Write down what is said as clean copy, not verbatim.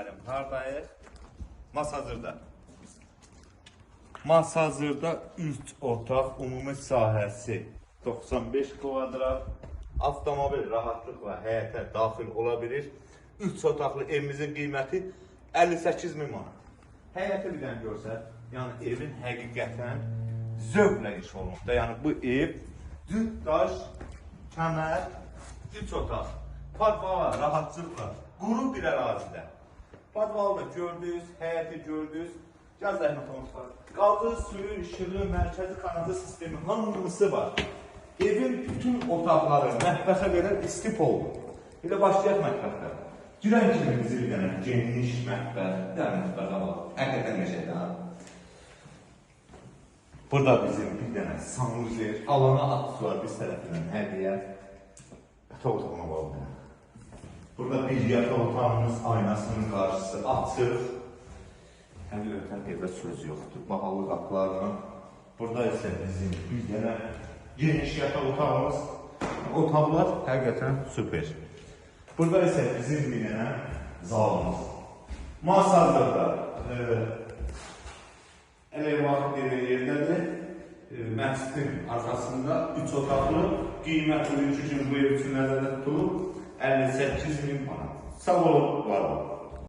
müəllim, hardayıq? Masazırda. Masazırda 3 otaq, ümumi sahəsi 95 kvadrat, avtomobil rahatlıqla həyətə daxil ola bilir. 3 otaqlı evimizin qiyməti 58 min manat. Həyəti bir dənə görsə, yəni evin həqiqətən zövqlə iş olunubda. Yəni bu ev düz daş, kəmər, 3 otaq, padvala, rahatlıqla, quru bir ərazidə. Padvalı da gördünüz, həyəti gördünüz, gəl zəhmət olmuşlar. Qaldı, suyu, işığı, mərkəzi kanalizasiya sistemi hamısı var. Evin bütün otaqları mətbəxə qədər istif oldu. Bir də başlayaq mətbəxdən. Girən kimi bizi bir dənə geniş mətbəx, bir dənə mətbəxə var. Həqiqətən meşədən. Burada bizim bir dənə sanuzer, alana at var biz tərəfindən hədiyyə. Yataq otağına bağlı. Burada bir yataq otağımız aynasının qarşısı açıq. Həqiqətən evdə söz yoxdur. Bahalı qapılarla. Burada isə bizim bir dənə geniş yataq otağımız. Otaqlar həqiqətən süper. Burada isə bizim bir dənə zalımız. Masazırda elevak yerdədir. Məscidin arxasında 3 otaqlı qiymət ürücü üçün bu ev üçün nəzərdə tutulub 58 min manat. Sağ olun, var olun.